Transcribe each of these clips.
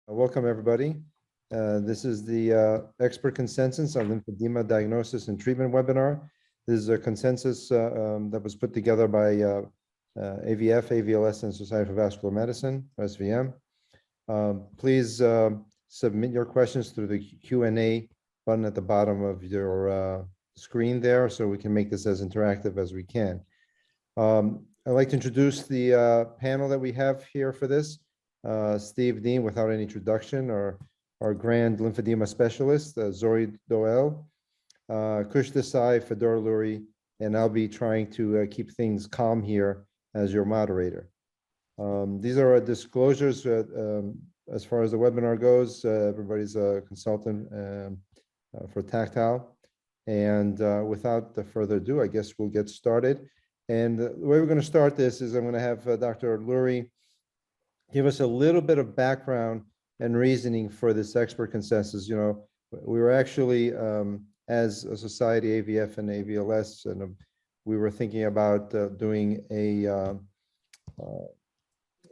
Welcome, everybody. This is the expert consensus on lymphedema diagnosis and treatment webinar. This is a consensus that was put together by AVF, AVLS, and Society for Vascular Medicine, SVM. Please submit your questions through the Q&A button at the bottom of your screen there, so we can make this as interactive as we can. I'd like to introduce the panel that we have here for this. Steve Dean, without any introduction, our grand lymphedema specialist, Zori Doel, Kush Desai, Fedor Lurie, and I'll be trying to keep things calm here as your moderator. These are our disclosures as far as the webinar goes. Everybody's a consultant for Tactile. And without further ado, I guess we'll get started. And the way we're going to start this is I'm going to have Dr. Lurie give us a little bit of background and reasoning for this expert consensus. You know, we were actually, as a society, AVF and AVLS, and we were thinking about doing a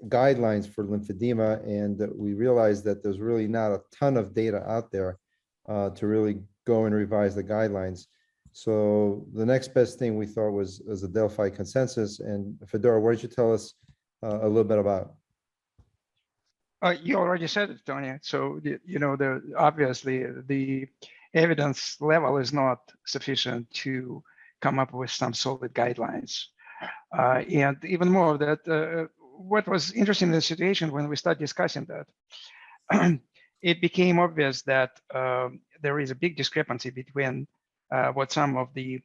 guidelines for lymphedema, and we realized that there's really not a ton of data out there to really go and revise the guidelines. So the next best thing we thought was a Delphi consensus. And Fedor, why don't you tell us a little bit about it? You already said it, Tony. So, obviously the evidence level is not sufficient to come up with some solid guidelines. And even more of that, what was interesting in the situation when we started discussing that, it became obvious that there is a big discrepancy between what some of the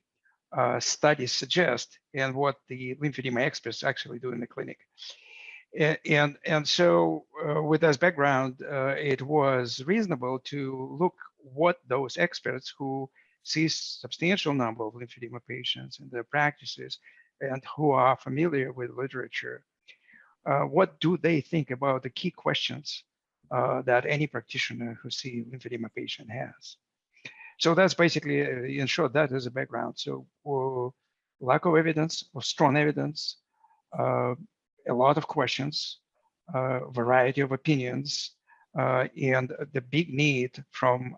studies suggest and what the lymphedema experts actually do in the clinic. And so with this background, it was reasonable to look what those experts who see substantial number of lymphedema patients in their practices and who are familiar with literature, what do they think about the key questions that any practitioner who see lymphedema patient has. So that's basically, in short, that is a background. So lack of evidence or strong evidence, a lot of questions, variety of opinions, and the big need from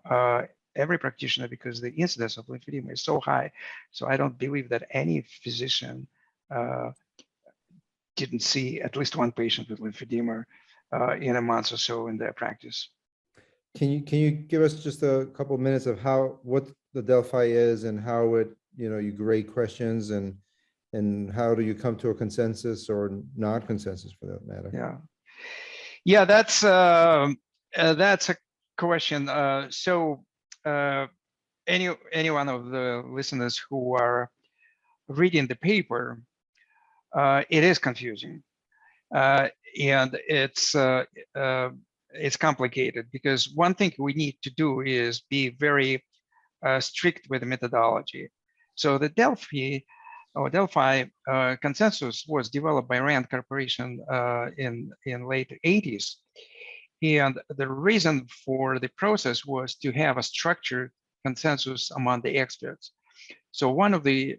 every practitioner because the incidence of lymphedema is so high. So I don't believe that any physician didn't see at least one patient with lymphedema in a month or so in their practice. Can you give us just a couple of minutes of what the Delphi is and how it, you grade questions and how do you come to a consensus or not consensus for that matter? Yeah, that's a question. So any one of the listeners who are reading the paper, it is confusing, and it's complicated because one thing we need to do is be very strict with the methodology. So the Delphi consensus was developed by Rand Corporation in late 80s. And the reason for the process was to have a structured consensus among the experts. So one of the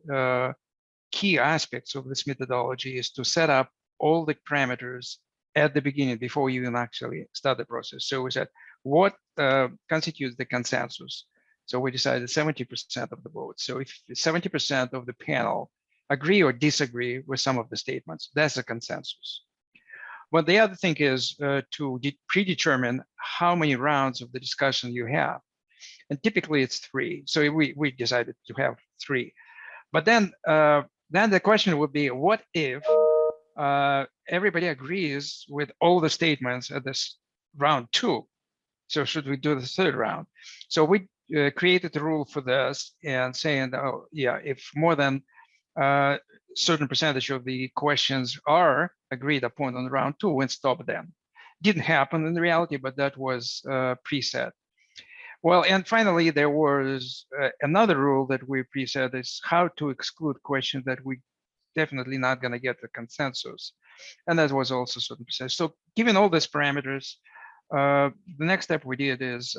key aspects of this methodology is to set up all the parameters at the beginning before you even actually start the process. So we said, what constitutes the consensus? So we decided 70% of the votes. So if 70% of the panel agree or disagree with some of the statements, that's a consensus. But the other thing is to predetermine how many rounds of the discussion you have. And typically it's 3. So we decided to have 3. But then the question would be, what if everybody agrees with all the statements at this round 2? So should we do the 3rd round? So we created a rule for this and saying, oh yeah, if more than certain percentage of the questions are agreed upon on round 2, we'll stop them. Didn't happen in reality, but that was preset. Well, and finally, there was another rule that we preset is how to exclude questions that we definitely not going to get the consensus. And that was also certain percentage. So given all these parameters, the next step we did is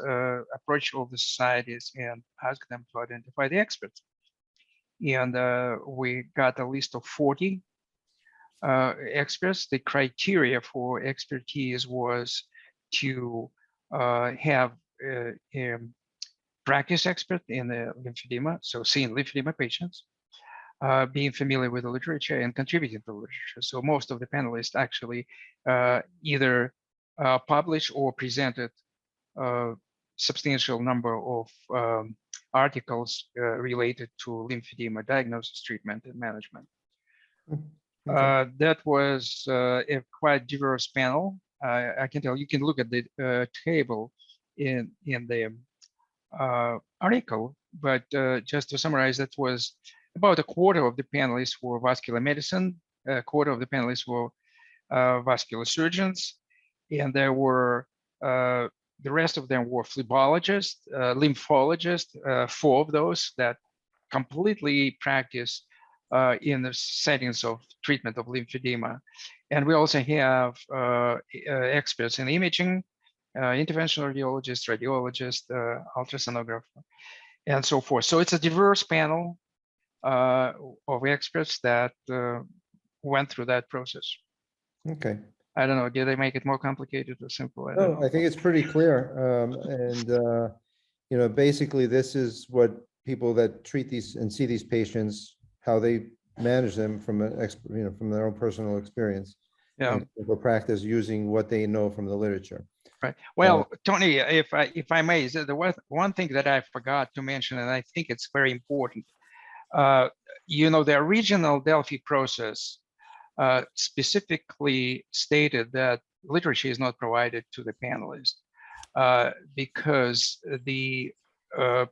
approach all the societies and ask them to identify the experts. And we got a list of 40 experts. The criteria for expertise was to have a practice expert in the lymphedema, so seeing lymphedema patients, being familiar with the literature and contributing to the literature. So most of the panelists actually either published or presented a substantial number of articles related to lymphedema diagnosis, treatment, and management. Okay. That was a quite diverse panel. I can tell you can look at the table in the article, but just to summarize, that was about a quarter of the panelists were vascular medicine, a quarter of the panelists were vascular surgeons, and there were the rest of them were phlebologists, lymphologists, 4 of those that completely practice in the settings of treatment of lymphedema. And we also have experts in imaging, interventional radiologists, radiologists, ultrasonographer, and so forth. So it's a diverse panel of experts that went through that process. Okay. I don't know, did they make it more complicated or simple? I don't No, know. I think it's pretty clear. You know, basically, this is what people that treat these and see these patients, how they manage them from an expert, you know, from their own personal experience. Yeah. And clinical practice using what they know from the literature. Right. Well, Tony, if I may, the one thing that I forgot to mention, and I think it's very important. You know, the original Delphi process specifically stated that literature is not provided to the panelists because the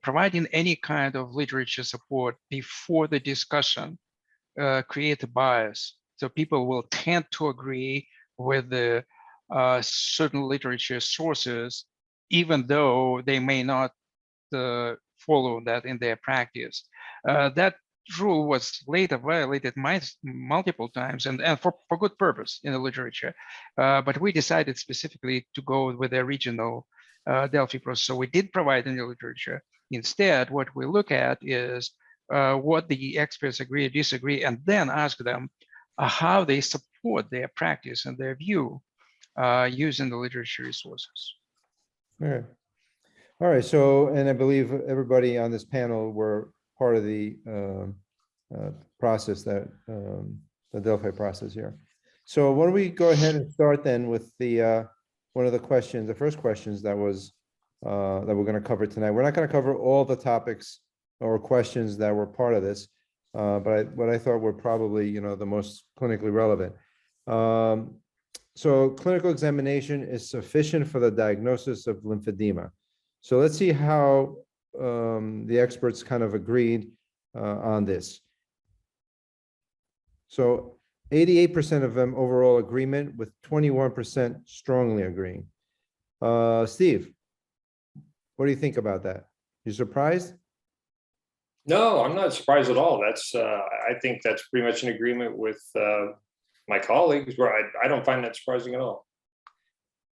providing any kind of literature support before the discussion create a bias. So people will tend to agree with the certain literature sources, even though they may not follow that in their practice. That rule was later violated multiple times and for good purpose in the literature. But we decided specifically to go with the original Delphi process. So we did provide in the literature. Instead, what we look at is what the experts agree or disagree, and then ask them how they support their practice and their view using the literature resources. All right. All right. So, and I believe everybody on this panel were part of the process that the Delphi process here. So why don't we go ahead and start then with the one of the questions, the first questions that was that we're going to cover tonight. We're not going to cover all the topics or questions that were part of this, but what I thought were probably, you know, the most clinically relevant. So clinical examination is sufficient for the diagnosis of lymphedema. So let's see how the experts kind of agreed on this. So 88% of them overall agreement, with 21% strongly agreeing. Steve, what do you think about that? You surprised? No, I'm not surprised at all. That's I think that's pretty much in agreement with my colleagues, where I don't find that surprising at all.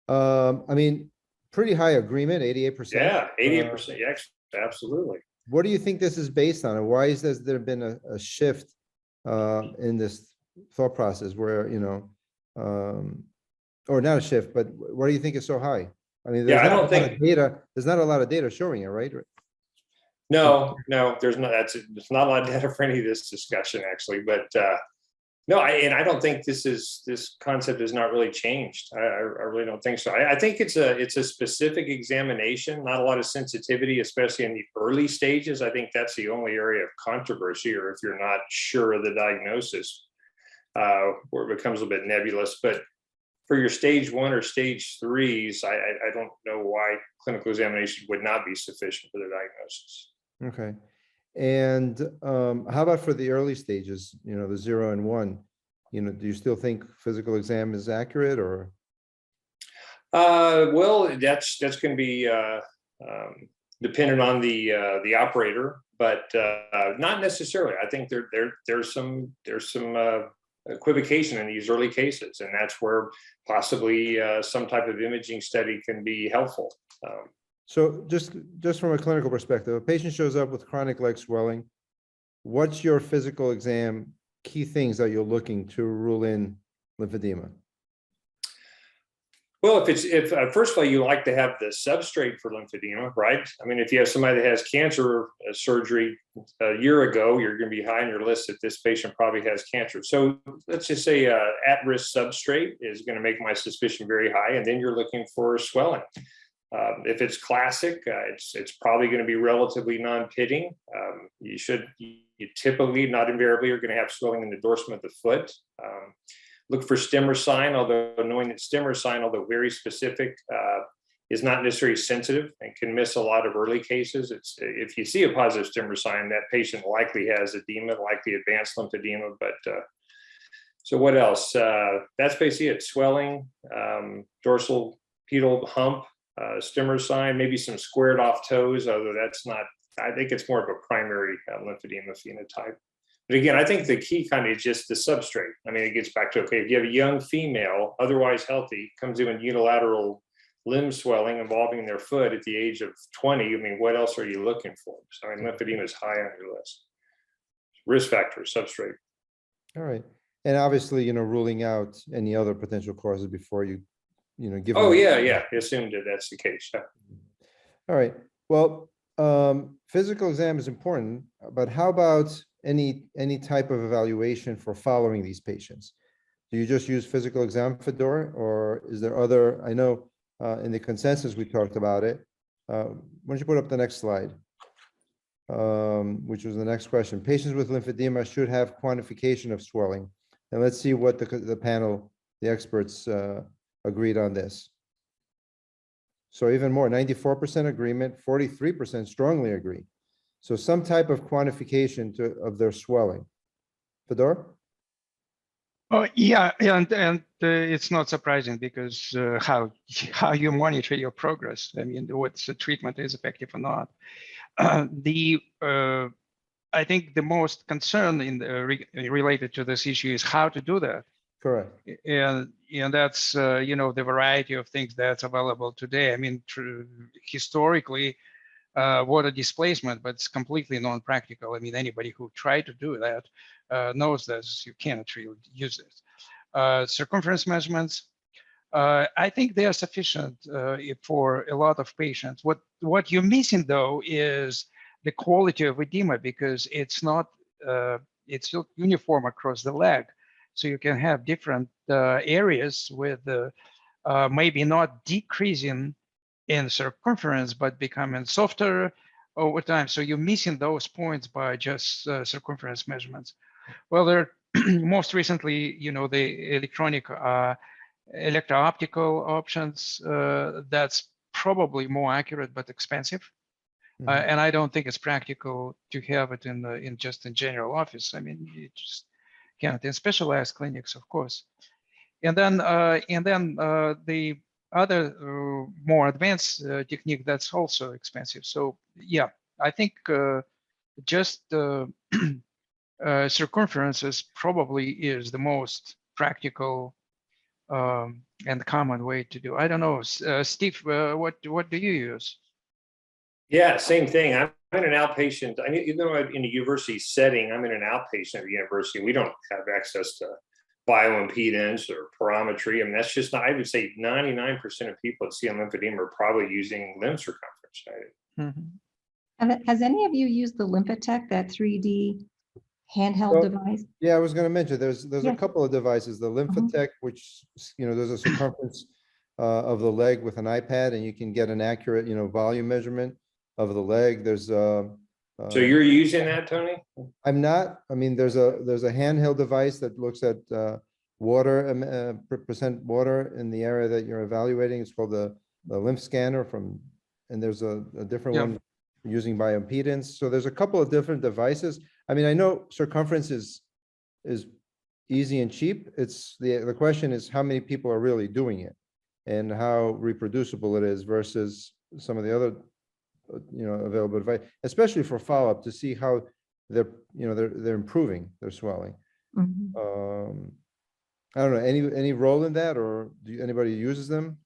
I mean, pretty high agreement, 88%. Yeah, 88%. Yeah, absolutely. What do you think this is based on, and why is there been a shift in this thought process where, you know, or not a shift, but why do you think it's so high? I mean, Yeah, I don't think data. There's not a lot of data showing it, right? No, there's not. There's not a lot of data for any of this discussion, actually. But no, I don't think this concept has not really changed. I really don't think so. I think it's a specific examination, not a lot of sensitivity, especially in the early stages. I think that's the only area of controversy, or if you're not sure of the diagnosis, where it becomes a bit nebulous. But for your stage 1 or stage 3s, I don't know why clinical examination would not be sufficient for the diagnosis. Okay. And how about for the early stages, you know, the 0 and 1, you know, do you still think physical exam is accurate, or? Well, that's going to be dependent on the operator, but not necessarily. I think there's some equivocation in these early cases, and that's where possibly some type of imaging study can be helpful. So just from a clinical perspective, a patient shows up with chronic leg swelling. What's your physical exam key things that you're looking to rule in lymphedema? Well, if first of all, you like to have the substrate for lymphedema, right? I mean, if you have somebody that has cancer surgery a year ago, you're going to be high on your list that this patient probably has cancer. So let's just say at-risk substrate is going to make my suspicion very high, and then you're looking for swelling. If it's classic, it's probably going to be relatively non-pitting. You typically, not invariably, are going to have swelling in the dorsum of the foot. Look for stemmer sign, although knowing that stemmer sign, although very specific, is not necessarily sensitive and can miss a lot of early cases. If you see a positive stemmer sign, that patient likely has edema, likely advanced lymphedema. But so what else? That's basically it. Swelling, dorsal pedal hump, stemmer sign, maybe some squared off toes, although that's not, I think it's more of a primary lymphedema phenotype. But again, I think the key kind of is just the substrate. I mean, it gets back to, okay, if you have a young female, otherwise healthy, comes in with unilateral limb swelling involving their foot at the age of 20, I mean, what else are you looking for? So I mean, lymphedema is high on your list. Risk factor, substrate. All right. And obviously, ruling out any other potential causes before you give. Oh, them- yeah. I assumed that that's the case. Yeah. All right. Well, physical exam is important, but how about any type of evaluation for following these patients? Do you just use physical exam, Fedor, or is there other? I know in the consensus we talked about it. Why don't you put up the next slide? Which was the next question. Patients with lymphedema should have quantification of swelling. And let's see what the panel, the experts agreed on this. So even more, 94% agreement, 43% strongly agree. So some type of quantification of their swelling. Fedor? Oh, yeah, and it's not surprising because how you monitor your progress. I mean, what's the treatment is effective or not. I think the most concern related to this issue is how to do that. Correct. And that's the variety of things that's available today. I mean, historically, water displacement, but it's completely non-practical. I mean, anybody who tried to do that knows that you cannot really use it. Circumference measurements, I think they are sufficient for a lot of patients. What you're missing though is the quality of edema, because it's not uniform across the leg. So you can have different areas with maybe not decreasing in circumference, but becoming softer over time. So you're missing those points by just circumference measurements. Well, there most recently, the electronic electro-optical options, that's probably more accurate but expensive. And I don't think it's practical to have it in general office. I mean, you just can't in specialized clinics, of course. And then the other more advanced technique that's also expensive. So yeah, I think just circumferences probably is the most practical and common way to do. I don't know, Steve, what do you use? Yeah, same thing. I'm in an outpatient. Even though I'm in a university setting, I'm in an outpatient at the university. We don't have access to bioimpedance or perimetry. I mean, that's just not, I would say 99% of people that see lymphedema are probably using limb circumference. Right? Mm-hmm. Has any of you used the LymphaTech, that 3D handheld device? Yeah, I was going to mention there's Yeah. a couple of devices. The LymphaTech, which there's a circumference of the leg with an iPad, and you can get an accurate volume measurement of the leg. There's So you're using that, Tony? I'm not. I mean, there's a handheld device that looks at water percent water in the area that you're evaluating. It's called the lymph scanner and there's a different one using bioimpedance. So there's a couple of different devices. I mean, I know circumference is easy and cheap. It's the question is how many people are really doing it and how reproducible it is versus some of the other available advice, especially for follow-up to see how they're improving their swelling. Mm-hmm. I don't know, any role in that, or anybody uses them?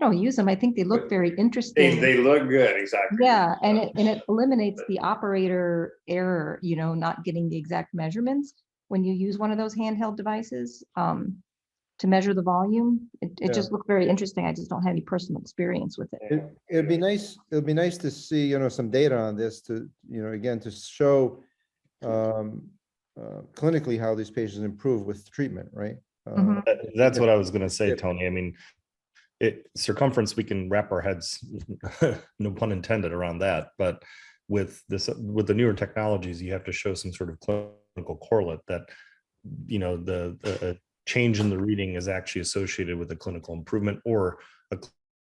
I don't use them. I think they look very interesting. They look good, exactly. Yeah, and it eliminates the operator error, not getting the exact measurements when you use one of those handheld devices. To to measure the volume. It Yeah. just looked very interesting. I just don't have any personal experience with it. It'd be nice to see, some data on this to, again, to show clinically how these patients improve with treatment, right? Mhm. That's what I was gonna say, Yeah. Tony. I mean, circumference, we can wrap our heads, no pun intended, around that. But with the newer technologies, you have to show some sort of clinical correlate that, the change in the reading is actually associated with a clinical improvement or a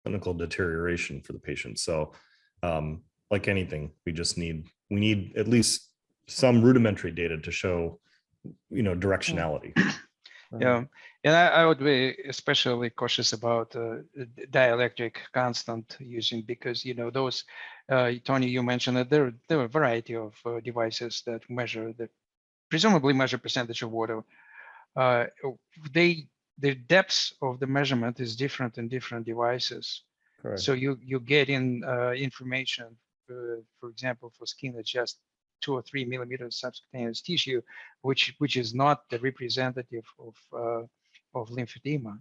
clinical deterioration for the patient. So, like anything, we need at least some rudimentary data to show, directionality. Yeah, and I would be especially cautious about dielectric constant using, because those Tony, you mentioned that there are a variety of devices that presumably measure percentage of water. The depth of the measurement is different in different devices. Correct. So you get in information, for example, for skin that's just 2 or 3 millimeters subcutaneous tissue, which is not the representative of lymphedema.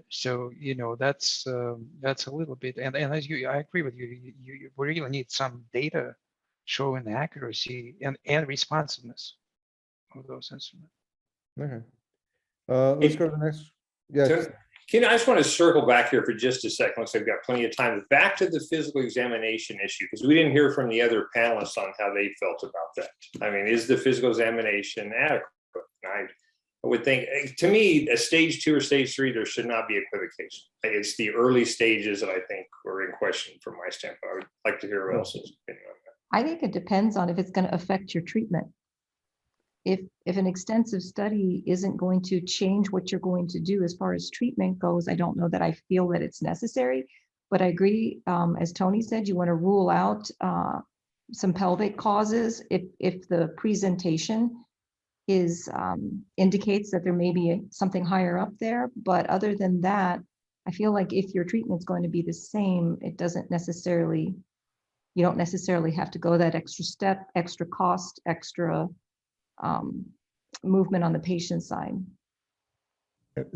So that's a little bit, and as I agree with you. We really need some data showing the accuracy and responsiveness of those instruments. Okay. Let's go to the next. Yes. So, I just want to circle back here for just a second. Looks like we've got plenty of time. Back to the physical examination issue, because we didn't hear from the other panelists on how they felt about that. I mean, is the physical examination adequate? I would think, to me, a stage 2 or stage 3, there should not be equivocation. It's the early stages that I think were in question from my standpoint. I would like to hear what else's opinion on that. I think it depends on if it's going to affect your treatment. If an extensive study isn't going to change what you're going to do as far as treatment goes, I don't know that I feel that it's necessary. But I agree, as Tony said, you want to rule out some pelvic causes if the presentation is indicates that there may be something higher up there. But other than that, I feel like if your treatment's going to be the same, you don't necessarily have to go that extra step, extra cost, extra movement on the patient side.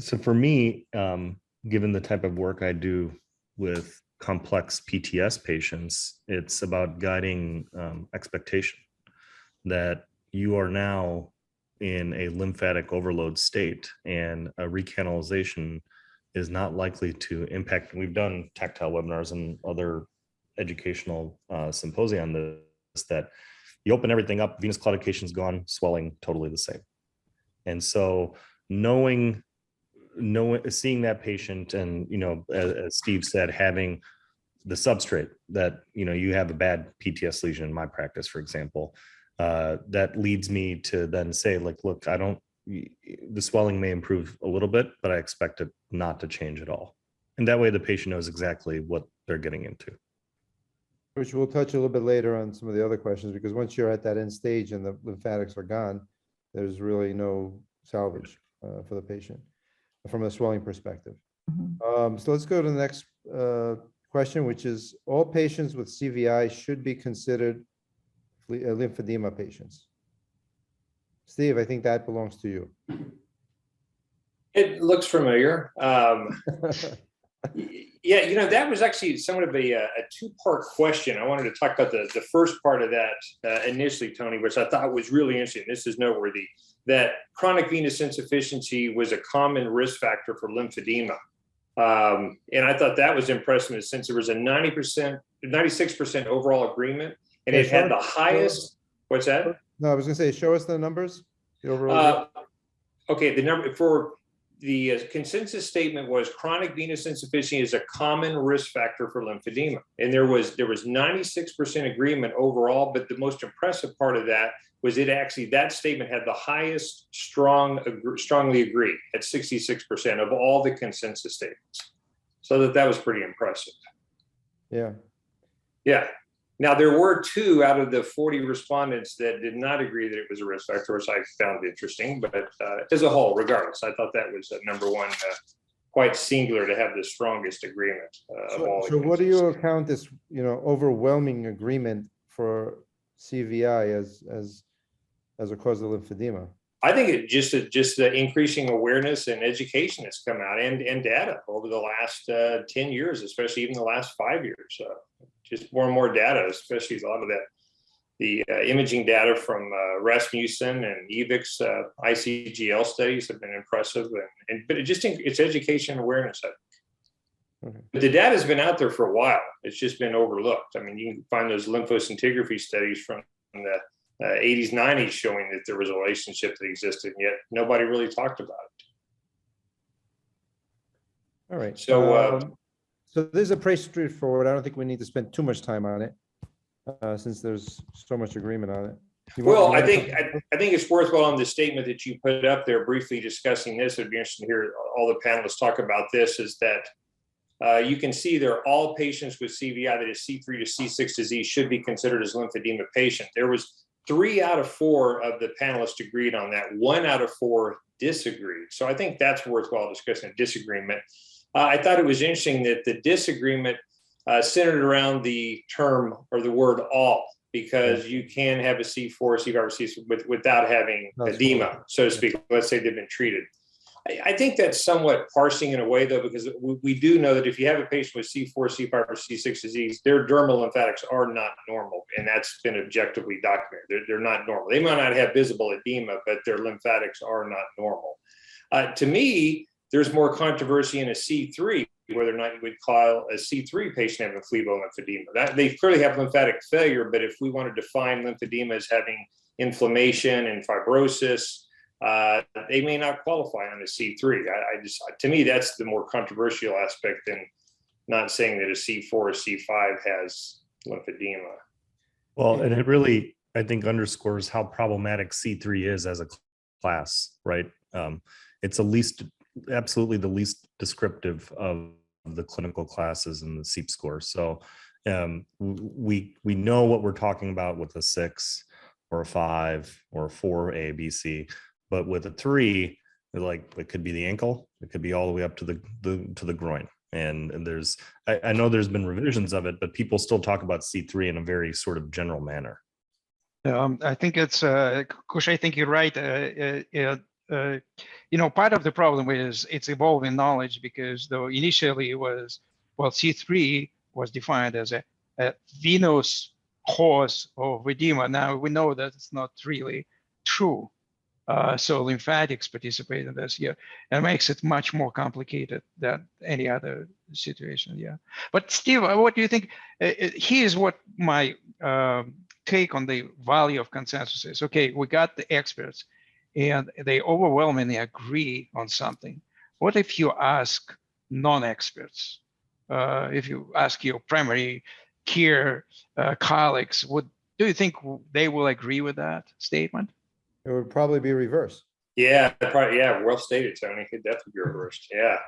So for me, given the type of work I do with complex PTS patients, it's about guiding expectation that you are now in a lymphatic overload state, and a recanalization is not likely to impact. We've done tactile webinars and other educational symposia on this, that you open everything up, venous claudication is gone, swelling totally the same. And so seeing that patient, and as Steve said, having the substrate that you have a bad PTS lesion in my practice, for example, that leads me to then say, like, look, the swelling may improve a little bit, but I expect it not to change at all. And that way the patient knows exactly what they're getting into. Which we'll touch a little bit later on some of the other questions, because once you're at that end stage and the lymphatics are gone, there's really no salvage for the patient from a swelling perspective. Mhm. So let's go to the next question, which is, all patients with CVI should be considered lymphedema patients. Steve, I think that belongs to you. It looks familiar. Yeah, that was actually somewhat of a 2-part question. I wanted to talk about the first part of that initially, Tony, which I thought was really interesting. This is noteworthy, that chronic venous insufficiency was a common risk factor for lymphedema. And I thought that was impressive, since there was a 96% overall agreement, and it had the highest. What's that? No, I was gonna say, show us the numbers. The overall. Okay, the number for the consensus statement was chronic venous insufficiency is a common risk factor for lymphedema, and there was 96% agreement overall. But the most impressive part of that was that statement had the highest strongly agree at 66% of all the consensus statements. So that was pretty impressive. Yeah. Yeah. Now, there were 2 out of the 40 respondents that did not agree that it was a risk factor, which I found interesting. But as a whole, regardless, I thought that was number one, quite singular to have the strongest agreement of all. So what do you account this, overwhelming agreement for CVI as a cause of lymphedema? I think it just the increasing awareness and education that's come out and data over the last 10 years, especially even the last 5 years. Just more and more data, especially a lot of that, the imaging data from Rasmussen and EVIC's ICGL studies have been impressive. But it's education and awareness. Okay. But the data has been out there for a while. It's just been overlooked. I mean, you can find those lymphoscintigraphy studies from the 80s, 90s showing that there was a relationship that existed, and yet nobody really talked about it. All right. So, So this is a pretty straightforward. I don't think we need to spend too much time on it, since there's so much agreement on it. Well, I think it's worthwhile on the statement that you put up there, briefly discussing this. It'd be interesting to hear all the panelists talk about this. Is that you can see there, all patients with CVI, that is C3 to C6 disease, should be considered as lymphedema patient. There was 3 out of 4 of the panelists agreed on that. 1 out of 4 disagreed. So I think that's worthwhile discussing a disagreement. I thought it was interesting that the disagreement centered around the term or the word all, because you can have a C4, C5, or C6 without having That's edema, right. so to speak. Let's say they've been treated. I think that's somewhat parsing in a way, though, because we do know that if you have a patient with C4, C5, or C6 disease, their dermal lymphatics are not normal, and that's been objectively documented. They're not normal. They might not have visible edema, but their lymphatics are not normal. To me, there's more controversy in a C3, whether or not you would call a C3 patient having phleboemphysema. That they clearly have lymphatic failure, but if we want to define lymphedema as having inflammation and fibrosis, they may not qualify on a C3. To me, that's the more controversial aspect than not saying that a C4 or C5 has lymphedema. Well, and it really, I think, underscores how problematic C3 is as a class, right? It's absolutely the least descriptive of the clinical classes in the SEEP score. So we know what we're talking about with a 6 or a 5 or a 4 A, B, C, but with a 3, like it could be the ankle, it could be all the way up to the groin. And there's, I know there's been revisions of it, but people still talk about C3 in a very sort of general manner. I think it's, Kush, I think you're right. Part of the problem is it's evolving knowledge, because though initially it was, well, C3 was defined as a venous cause of edema. Now we know that it's not really true. So lymphatics participate in this, yeah, and it makes it much more complicated than any other situation, yeah. But Steve, what do you think? Here's what my take on the value of consensus is. Okay, we got the experts, and they overwhelmingly agree on something. What if you ask non-experts? If you ask your primary care colleagues, do you think they will agree with that statement? It would probably be reversed. Yeah, well stated, Tony. Could definitely be reversed. Yeah,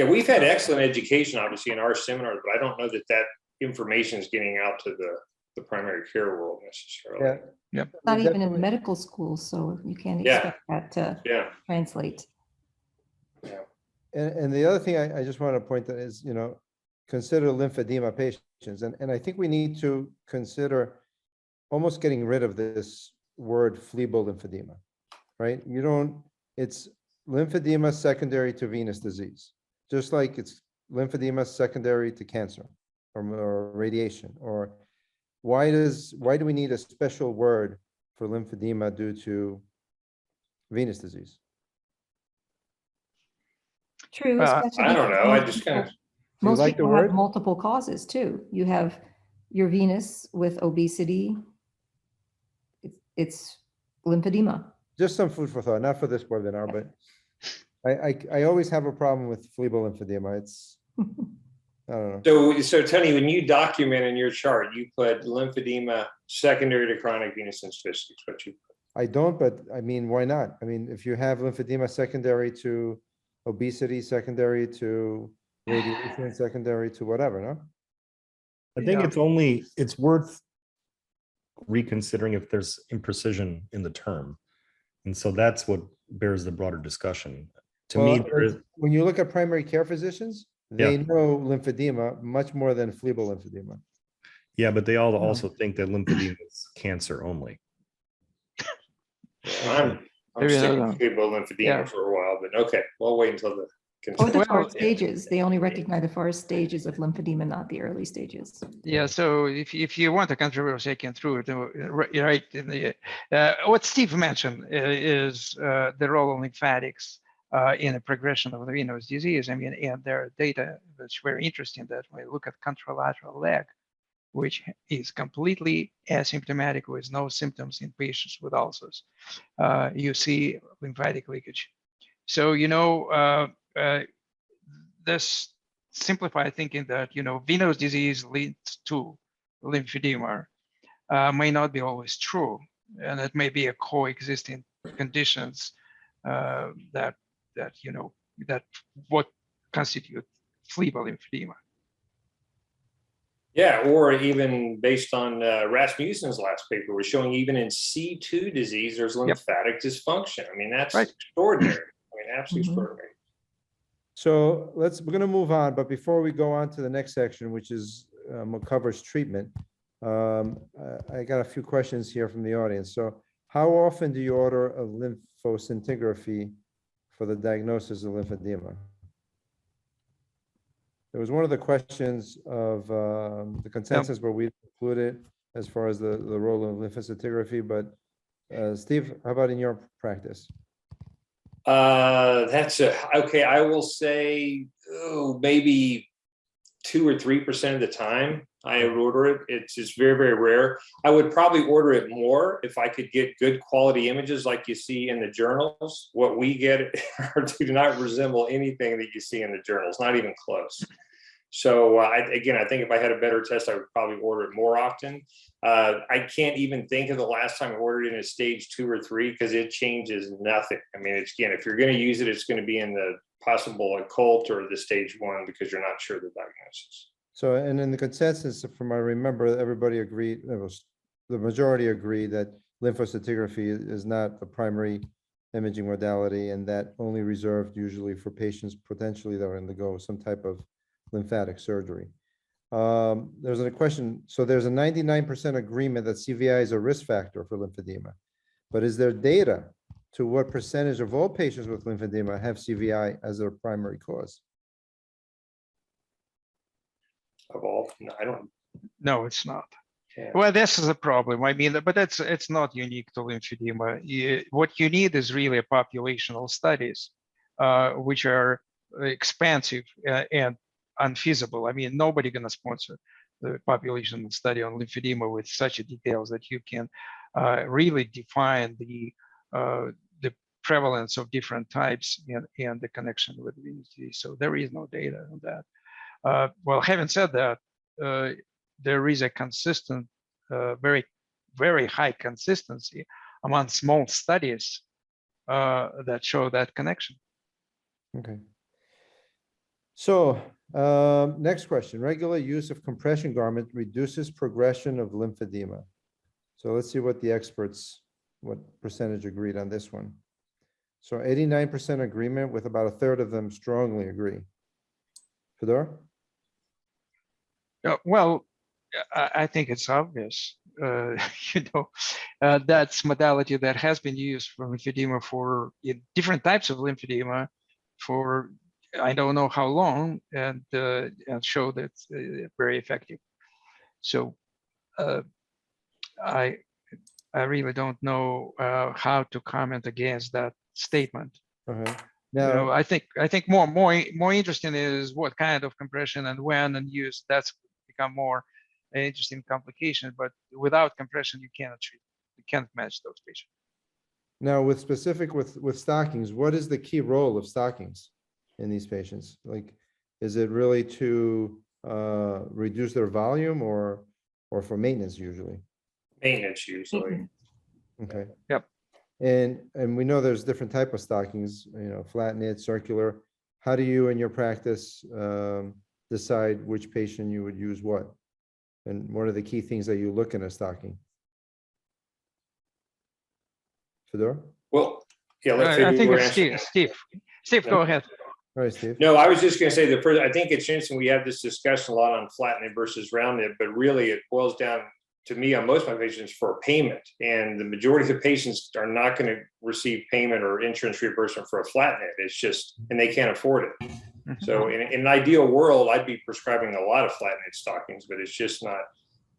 we've had excellent education, obviously, in our seminars, but I don't know that information is getting out to the primary care world necessarily. Yeah. Not even in medical school, so you can't expect that to translate. Yeah. And the other thing I just want to point out is, consider lymphedema patients. And I think we need to consider almost getting rid of this word phleboemphysema, right? It's lymphedema secondary to venous disease, just like it's lymphedema secondary to cancer or radiation. Or why do we need a special word for lymphedema due to venous disease? True. Especially I don't know. I just kind of. Most like the people have word? multiple causes too. You have your venous with obesity. It's lymphedema. Just some food for thought, not for this webinar, but I always have a problem with phleboemphysema. It's, I don't know. So Tony, when you document in your chart, you put lymphedema secondary to chronic venous insufficiency. What you put. I don't, but I mean, why not? I mean, if you have lymphedema secondary to obesity, secondary to radiation, secondary to whatever, no? I think it's worth reconsidering if there's imprecision in the term. And so that's what bears the broader discussion. To me, there is, when you look at primary care physicians, they know lymphedema much more than phleboemphysema. yeah, but they all also think that lymphedema is cancer only. I'm Maybe sticking another- with tubal lymphedema Yeah. for a while, but okay, we'll wait until the. Or the Well, first stages, they only recognize the first stages of lymphedema, not the early stages. Yeah, so if you want a controversy, I can throw it right in the, what Steve mentioned is the role of lymphatics in the progression of the venous disease. I mean, and there are data that's very interesting that when you look at contralateral leg, which is completely asymptomatic with no symptoms in patients with ulcers, you see lymphatic leakage. So, this simplified thinking that, venous disease leads to lymphedema may not be always true. And it may be a coexisting conditions that what constitute phlebar lymphedema. Yeah, or even based on Rasmussen's last paper, was showing even in C2 disease, there's lymphatic dysfunction. I mean, that's Right. extraordinary. I mean, absolutely Mhm. extraordinary. So we're going to move on, but before we go on to the next section, which is what covers treatment, I got a few questions here from the audience. So how often do you order a lymphoscintigraphy for the diagnosis of lymphedema? It was one of the questions of the consensus where we included as far as the role of lymphoscintigraphy, but Steve, how about in your practice? Okay. I will say maybe 2 or 3% of the time I would order it. It's just very, very rare. I would probably order it more if I could get good quality images like you see in the journals. What we get do not resemble anything that you see in the journals, not even close. So I think if I had a better test, I would probably order it more often. I can't even think of the last time I ordered it in a stage 2 or 3 because it changes nothing. I mean, if you're going to use it, it's going to be in the possible occult or the stage 1 because you're not sure the diagnosis. So, and in the consensus, from I remember, everybody agreed, the majority agreed that lymphoscintigraphy is not the primary imaging modality and that only reserved usually for patients potentially that are undergo some type of lymphatic surgery. There's a question. So there's a 99% agreement that CVI is a risk factor for lymphedema, but is there data to what percentage of all patients with lymphedema have CVI as their primary cause? Of all, no, I don't. No, it's not. Yeah. Well, this is a problem. I mean, but it's not unique to lymphedema. What you need is really a populational studies, which are expensive and unfeasible. I mean, nobody gonna sponsor the population study on lymphedema with such details that you can really define the prevalence of different types and the connection with venous disease. So there is no data on that. Well, having said that, there is a consistent, very, very high consistency among small studies that show that connection. Okay. So next question, regular use of compression garment reduces progression of lymphedema. So let's see what the experts, what percentage agreed on this one. So 89% agreement with about a third of them strongly agree. Fedor? Well, I think it's obvious, that's modality that has been used for lymphedema for different types of lymphedema for I don't know how long, and show that it's very effective. So I really don't know how to comment against that statement. Okay. You know, Now, I think more interesting is what kind of compression and when and use. That's become more interesting complication. But without compression, you cannot treat. You can't match those patients. now with specific with stockings, what is the key role of stockings in these patients? Like, is it really to reduce their volume or for maintenance usually? Maintenance usually. Okay. Yep. And we know there's different type of stockings, flat knit, circular. How do you in your practice decide which patient you would use what? And what are the key things that you look in a stocking? Fedor? Well, yeah, I think Fedor it's answer. Steve, go ahead. All right, Steve. No, I was just going to say the first. I think it's interesting. We have this discussion a lot on flat knit versus round knit, but really it boils down to me on most of my patients for payment. And the majority of the patients are not going to receive payment or insurance reimbursement for a flat net. It's just, and they can't afford it. Mhm. So in an ideal world, I'd be prescribing a lot of flat net stockings, but it's just not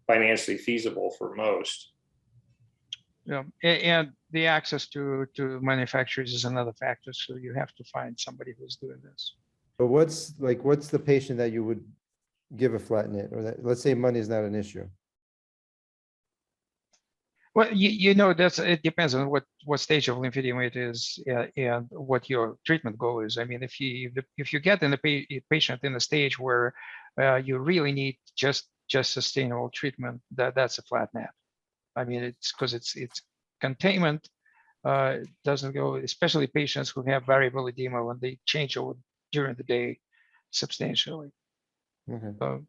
financially feasible for most. Yeah, and the access to manufacturers is another factor. So you have to find somebody who's doing this. But what's the patient that you would give a flat net, or that, let's say money is not an issue? Well, it depends on what stage of lymphedema it is, and what your treatment goal is. I mean, if you get in the patient in a stage where you really need just sustainable treatment, that's a flat net. I mean, it's because it's containment doesn't go, especially patients who have variable edema when they change over during the day substantially. Okay.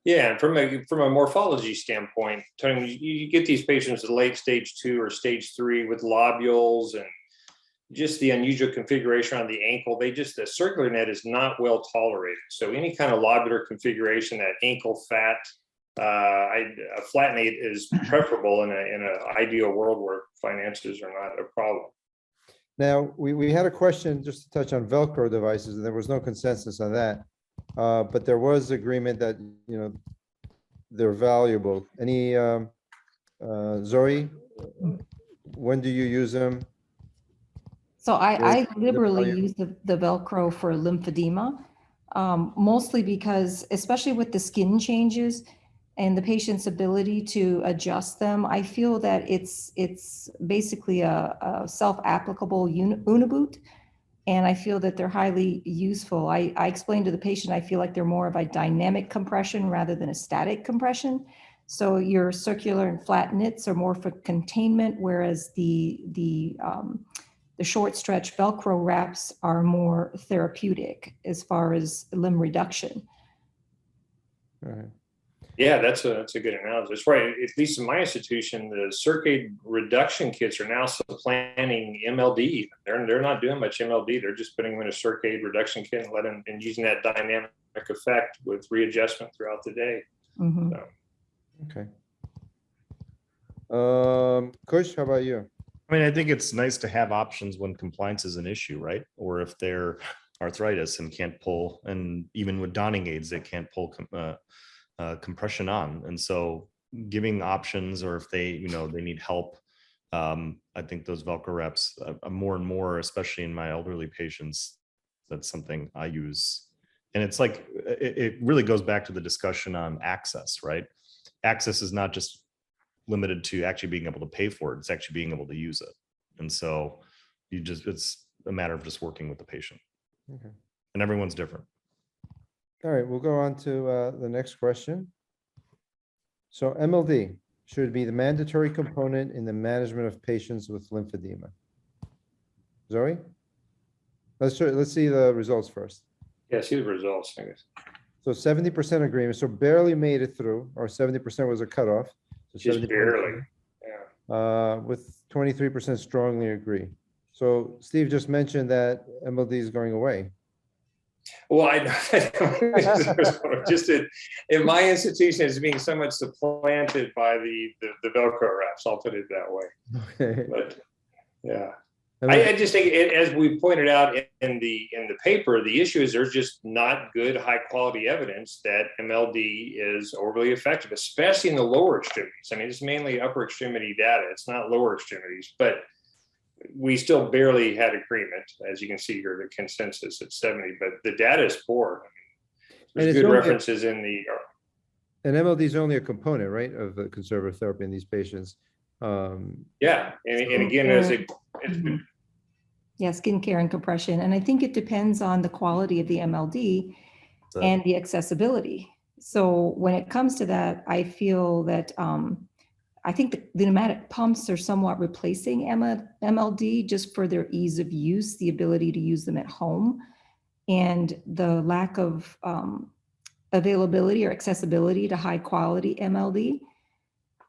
Yeah, and from a morphology standpoint, Tony, you get these patients with late stage 2 or stage 3 with lobules and just the unusual configuration on the ankle. The circular net is not well tolerated. So any kind of lobular configuration, that ankle fat, a flat net is preferable in an ideal world where finances are not a problem. Now, we had a question just to touch on Velcro devices, and there was no consensus on that. But there was agreement that, they're valuable. Any, Zoe, when do you use them? So I Very liberally valuable. use the Velcro for lymphedema, mostly because, especially with the skin changes and the patient's ability to adjust them, I feel that it's basically a self-applicable uniboot. And I feel that they're highly useful. I explained to the patient, I feel like they're more of a dynamic compression rather than a static compression. So your circular and flat knits are more for containment, whereas the short stretch Velcro wraps are more therapeutic as far as limb reduction. All right. Yeah, that's a good analysis. Right. At least in my institution, the Circade reduction kits are now supplanting MLD. They're not doing much MLD. They're just putting them in a Circade reduction kit and using that dynamic effect with readjustment throughout the day. Mm-hmm. So. Okay. Kush, how about you? I mean, I think it's nice to have options when compliance is an issue, right? Or if they're arthritis and can't pull, and even with donning aids, they can't pull compression on. And so giving options, or if they, they need help, I think those Velcro wraps more and more, especially in my elderly patients, that's something I use. And it's like, it really goes back to the discussion on access, right? Access is not just limited to actually being able to pay for it. It's actually being able to use it. And so it's a matter of just working with the patient. Okay. And everyone's different. All right, we'll go on to the next question. So MLD should be the mandatory component in the management of patients with lymphedema. Zoe? Let's see the results first. Yeah, see the results, I guess. So 70% agreement, so barely made it through, or 70% was a cutoff. So Just 70%, barely. Yeah. with 23% strongly agree. So Steve just mentioned that MLD is going away. Well, I just in my institution is being somewhat supplanted by the Velcro wraps. I'll put it that way. Okay. But yeah, And I just think as we pointed out in the paper, the issue is there's just not good high quality evidence that MLD is overly effective, especially in the lower extremities. I mean, it's mainly upper extremity data. It's not lower extremities, but we still barely had agreement, as you can see here, the consensus at 70, but the data is poor. There's it's good only- references in the. And MLD is only a component, right, of the conservative therapy in these patients. Yeah, and again, as it. Yeah, skincare and compression. And I think it depends on the quality of the MLD and the accessibility. So when it comes to that, I feel that I think the pneumatic pumps are somewhat replacing MLD just for their ease of use, the ability to use them at home, and the lack of availability or accessibility to high quality MLD.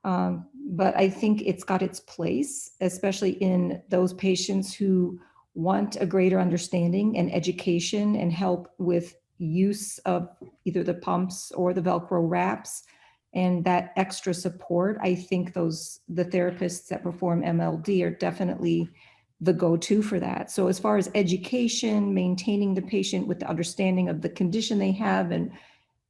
But I think it's got its place, especially in those patients who want a greater understanding and education and help with use of either the pumps or the Velcro wraps, and that extra support, I think the therapists that perform MLD are definitely the go-to for that. So as far as education, maintaining the patient with the understanding of the condition they have, and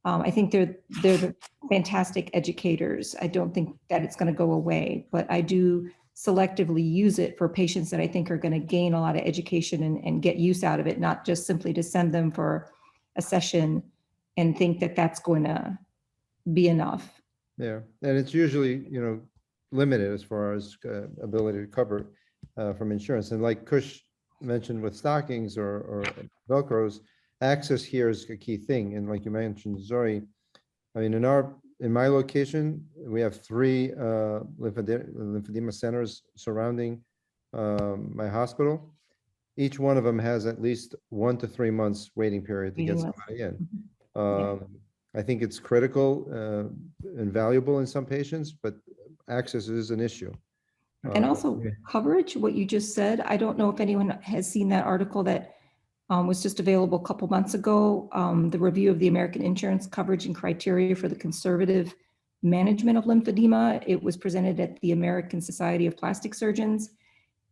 I think they're the fantastic educators. I don't think that it's going to go away, but I do selectively use it for patients that I think are going to gain a lot of education and get use out of it, not just simply to send them for a session and think that that's going to be enough. Yeah, and it's usually, limited as far as ability to cover from insurance. And like Kush mentioned with stockings or Velcros, access here is a key thing. And like you mentioned, Zoe, I mean, in my location, we have 3 lymphedema centers surrounding my hospital. Each one of them has at least 1 to 3 months waiting period to get Waiting list. somebody in. Yeah. I think it's critical and valuable in some patients, but access is an issue. And also coverage, what you just said, I don't know if anyone has seen that article that was just available a couple months ago, the review of the American insurance coverage and criteria for the conservative management of lymphedema. It was presented at the American Society of Plastic Surgeons,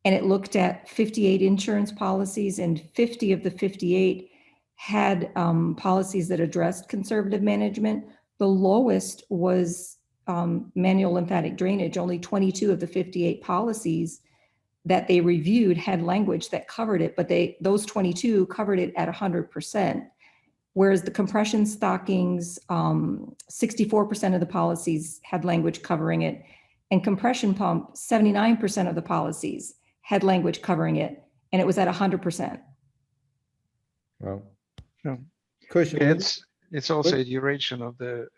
and it looked at 58 insurance policies, and 50 of the 58 had policies that addressed conservative management. The lowest was manual lymphatic drainage. Only 22 of the 58 policies that they reviewed had language that covered it, but those 22 covered it at 100%. Whereas the compression stockings, 64% of the policies had language covering it, and compression pump, 79% of the policies had language covering it, and it was at 100%. Well, No. Kush, It's also a duration of the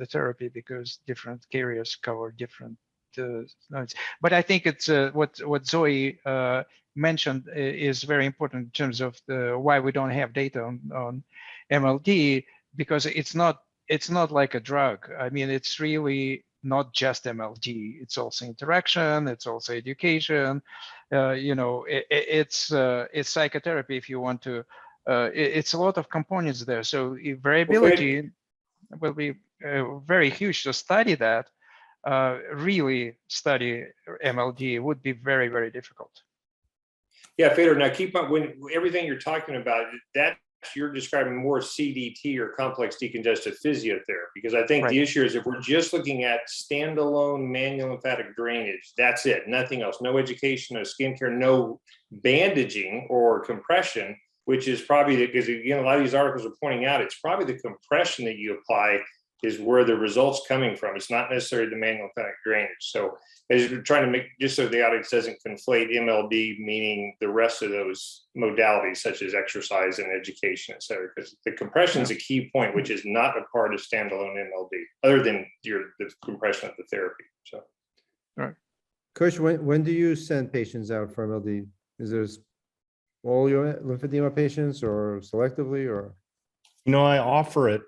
therapy, because different carriers cover different nodes. But I think it's what Zoe mentioned is very important in terms of why we don't have data on MLD, because it's not like a drug. I mean, it's really not just MLD. It's also interaction. It's also education. It's psychotherapy if you want to. It's a lot of components there. So variability will be very huge. To study that, really study MLD would be very, very difficult. Yeah, Fedor, now keep up when everything you're talking about, that you're describing more CDT or complex decongestive physiotherapy, because I think the issue is if we're just looking at standalone manual lymphatic drainage, that's it, nothing else, no education, no skincare, no bandaging or compression, which is probably because, again, a lot of these articles are pointing out it's probably the compression that you apply is where the results coming from. It's not necessarily the manual lymphatic drainage. So as we're trying to make, just so the audience doesn't conflate MLD, meaning the rest of those modalities such as exercise and education, et cetera, because the compression is a key point, which is not a part of standalone MLD, other than the compression of the therapy. So, all right. Kush, when do you send patients out for MLD? Is this all your lymphedema patients or selectively, or? I offer it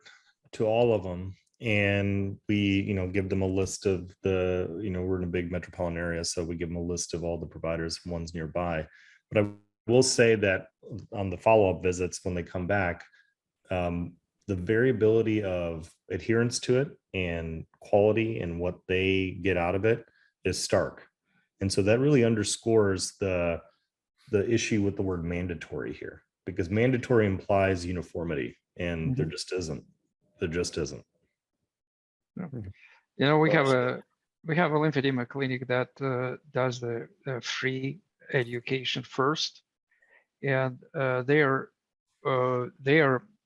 to all of them. And we, give them a list of we're in a big metropolitan area, so we give them a list of all the providers, ones nearby. But I will say that on the follow-up visits, when they come back, the variability of adherence to it and quality and what they get out of it is stark. And so that really underscores the issue with the word mandatory here, because mandatory implies uniformity, and there just isn't. There just isn't. We have a lymphedema clinic that does the free education first, and their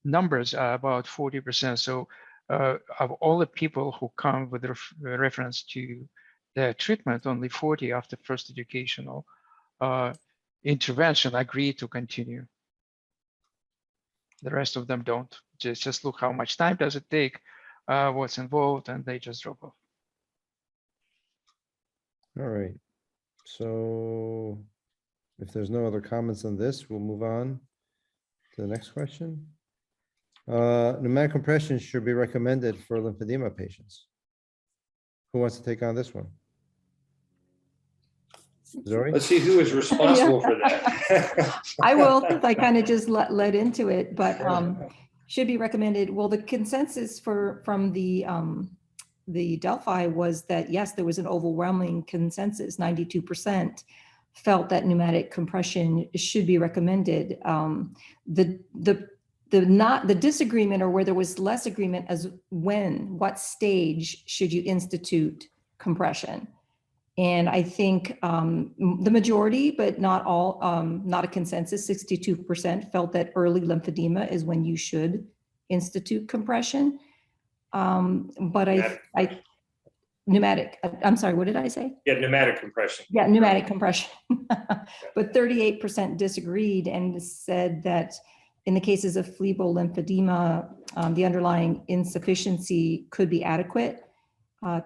numbers are about 40%. So of all the people who come with reference to the treatment, only 40 after first educational intervention agree to continue. The rest of them don't. Just look how much time does it take, what's involved, and they just drop off. All right. So if there's no other comments on this, we'll move on to the next question. Pneumatic compression should be recommended for lymphedema patients. Who wants to take on this one? Zoe? let's see who is responsible for that. I will, since I kind of just led into it, but should be recommended. Well, the consensus from the the Delphi was that, yes, there was an overwhelming consensus, 92% felt that pneumatic compression should be recommended. The disagreement, or where there was less agreement, as what stage should you institute compression? And I think the majority, but not all, not a consensus, 62% felt that early lymphedema is when you should institute compression. But I'm sorry, what did I say? Yeah, pneumatic compression. Yeah, pneumatic compression. But 38% disagreed and said that in the cases of phlebolymphodema, the underlying insufficiency could be adequate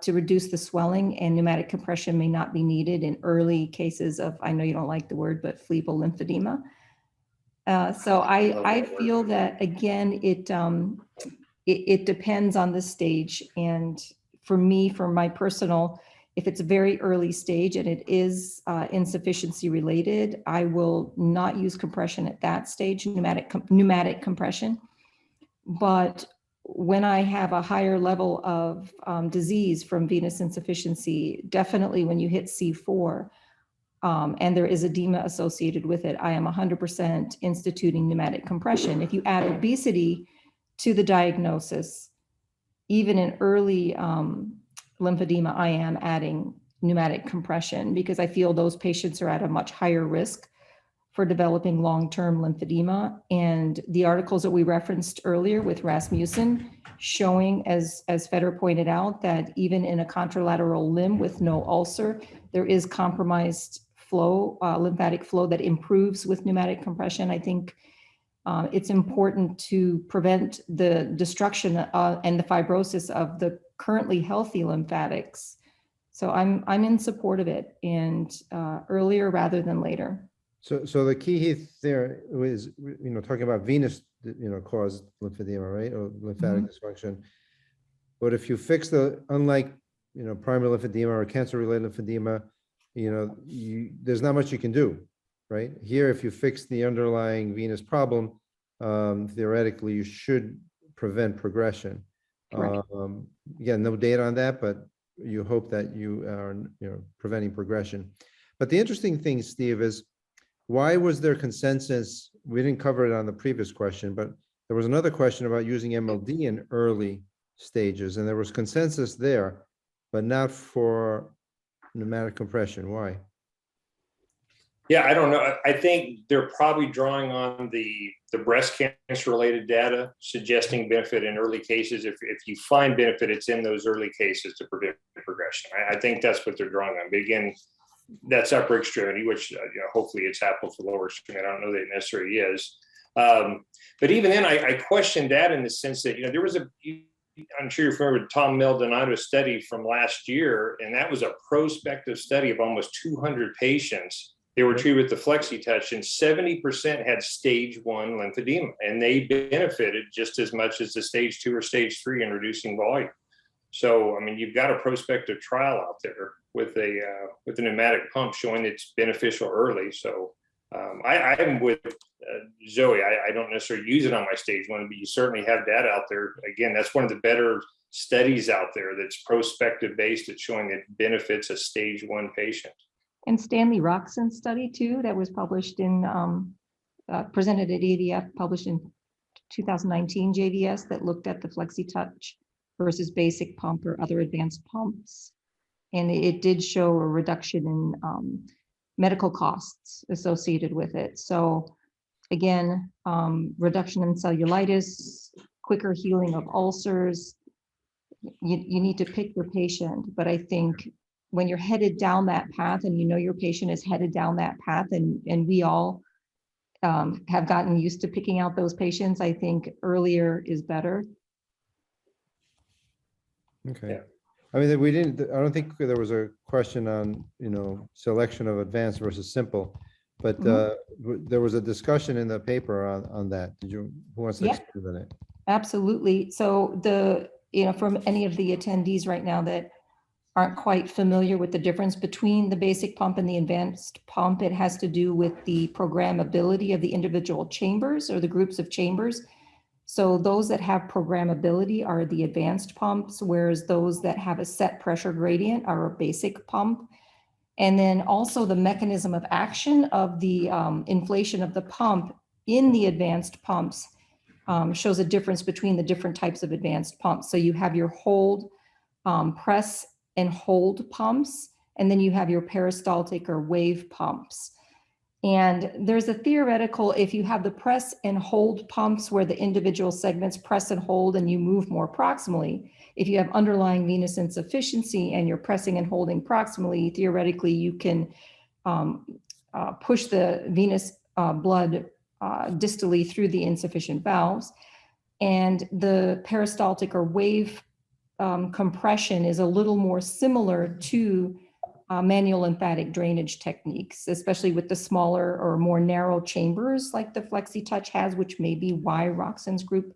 to reduce the swelling, and pneumatic compression may not be needed in early cases of, I know you don't like the word, but phlebolymphodema. So I feel that, again, it depends on the stage. And for me, for my personal, if it's a very early stage and it is insufficiency related, I will not use compression at that stage, pneumatic compression. But when I have a higher level of disease from venous insufficiency, definitely when you hit C4 and there is edema associated with it, I am 100% instituting pneumatic compression. If you add obesity to the diagnosis, even in early lymphedema, I am adding pneumatic compression because I feel those patients are at a much higher risk for developing long-term lymphedema. And the articles that we referenced earlier with Rasmussen showing, as Feder pointed out, that even in a contralateral limb with no ulcer, there is compromised flow, lymphatic flow that improves with pneumatic compression. I think it's important to prevent the destruction and the fibrosis of the currently healthy lymphatics. So I'm in support of it, and earlier rather than later. So the key there was, talking about venous, caused lymphedema, right? Or lymphatic dysfunction. But if you fix unlike, primary lymphedema or cancer-related lymphedema, there's not much you can do, right? Here, if you fix the underlying venous problem, theoretically, you should prevent progression. Again, no data on that, but you hope that you are, preventing progression. But the interesting thing, Steve, is why was there consensus? We didn't cover it on the previous question, but there was another question about using MLD in early stages, and there was consensus there, but not for pneumatic compression. Why? Yeah, I don't know. I think they're probably drawing on the breast cancer related data suggesting benefit in early cases. If you find benefit, it's in those early cases to prevent progression. I think that's what they're drawing on. But again, that's upper extremity, which hopefully it's applicable for lower extremity. I don't know that it necessarily is. But even then, I questioned that in the sense that, there was I'm sure you're familiar with Tom Maldonado's study from last year, and that was a prospective study of almost 200 patients. They were treated with the FlexiTouch, and 70% had stage 1 lymphedema, and they benefited just as much as the stage 2 or stage 3 in reducing volume. So, I mean, you've got a prospective trial out there with a pneumatic pump showing it's beneficial early. So, I'm with Zoe. I don't necessarily use it on my stage 1, but you certainly have data out there. Again, that's one of the better studies out there that's prospective based at showing it benefits a stage 1 patient. And Stanley Roxon's study too, that was published in, presented at AVF, published in 2019 JVS, that looked at the FlexiTouch versus basic pump or other advanced pumps. And it did show a reduction in medical costs associated with it. So again, reduction in cellulitis, quicker healing of ulcers. You need to pick your patient, but I think when you're headed down that path and your patient is headed down that path, and we all have gotten used to picking out those patients, I think earlier is better. Okay. Yeah. I mean, I don't think there was a question on, selection of advanced versus simple, but there was a discussion in the paper on that. Who wants to expand on it? Absolutely. So from any of the attendees right now that aren't quite familiar with the difference between the basic pump and the advanced pump, it has to do with the programmability of the individual chambers or the groups of chambers. So those that have programmability are the advanced pumps, whereas those that have a set pressure gradient are a basic pump. And then also the mechanism of action of the inflation of the pump in the advanced pumps shows a difference between the different types of advanced pumps. So you have your hold, press and hold pumps, and then you have your peristaltic or wave pumps. And there's a theoretical, if you have the press and hold pumps where the individual segments press and hold and you move more proximally, if you have underlying venous insufficiency and you're pressing and holding proximally, theoretically you can push the venous blood distally through the insufficient valves. And the peristaltic or wave compression is a little more similar to manual lymphatic drainage techniques, especially with the smaller or more narrow chambers like the FlexiTouch has, which may be why Roxanne's group,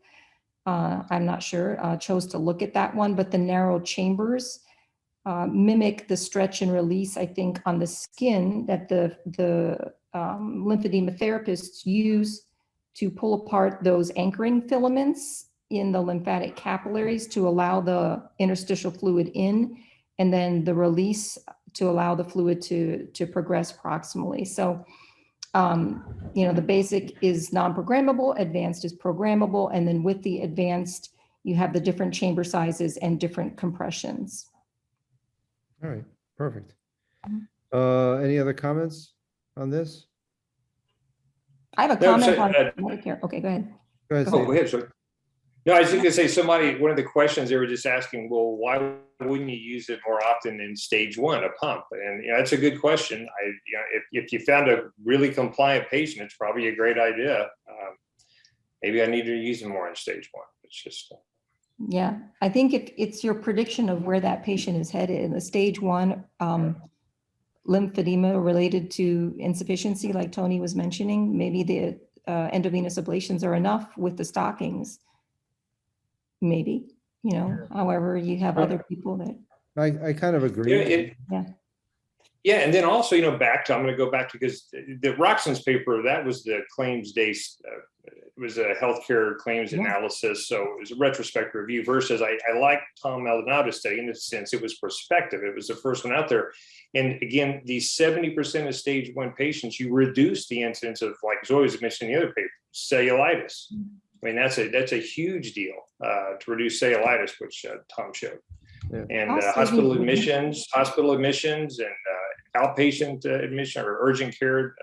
I'm not sure, chose to look at that one, but the narrow chambers mimic the stretch and release, I think, on the skin that the lymphedema therapists use to pull apart those anchoring filaments in the lymphatic capillaries to allow the interstitial fluid in, and then the release to allow the fluid to progress proximally. So, the basic is non-programmable, advanced is programmable, and then with the advanced, you have the different chamber sizes and different compressions. All right, perfect. Mhm. Any other comments on this? I have a No, comment so, on Medicare. Okay, go ahead. Go ahead, Oh, Steve. go ahead, sir. No, I was just gonna say, one of the questions they were just asking, well, why wouldn't you use it more often in stage one, a pump? And, that's a good question. If you found a really compliant patient, it's probably a great idea. Maybe I need to use it more in stage one. It's just. Yeah, I think it's your prediction of where that patient is headed in the stage one lymphedema related to insufficiency, like Tony was mentioning. Maybe the endovenous ablations are enough with the stockings. Maybe, however, you have other people that, I kind of agree. Yeah, and then also, I'm going to go back to, because the Roxanne's paper, that was the claims days, it was a healthcare claims analysis, so it was a retrospective review versus I like Tom Maldonado's study in the sense it was prospective. It was the first one out there. And again, these 70% of stage one patients, you reduce the incidence of, like Zoe was mentioning in the other paper, cellulitis. I mean, that's a huge deal to reduce cellulitis, which Tom showed. Yeah. And hospital admissions and outpatient admission or urgent care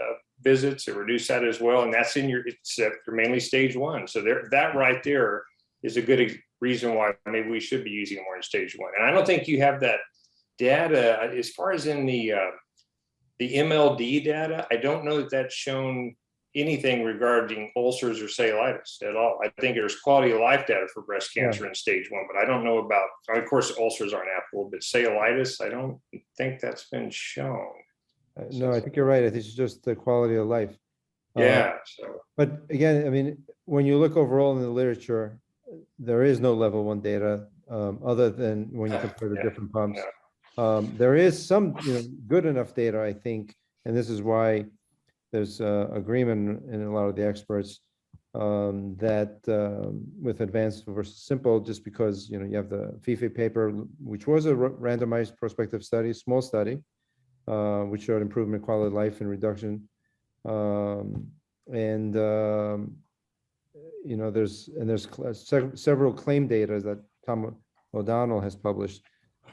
visits, it reduce that as well. And that's it's mainly stage one. So that right there is a good reason why maybe we should be using it more in stage one. And I don't think you have that data as far as in the MLD data. I don't know that that's shown anything regarding ulcers or cellulitis at all. I think there's quality of life data for breast cancer in stage one, but I don't know about, of course, ulcers aren't applicable, but cellulitis, I don't think that's been shown. No, I think you're right. I think it's just the quality of life. Yeah. But again, I mean, when you look overall in the literature, there is no level one data other than when you compare the different pumps. There is some, good enough data, I think, and this is why there's agreement in a lot of the experts that with advanced versus simple, just because, you have the FIFE paper, which was a randomized prospective study, small study, which showed improvement in quality of life and reduction. There's several claim data that Tom O'Donnell has published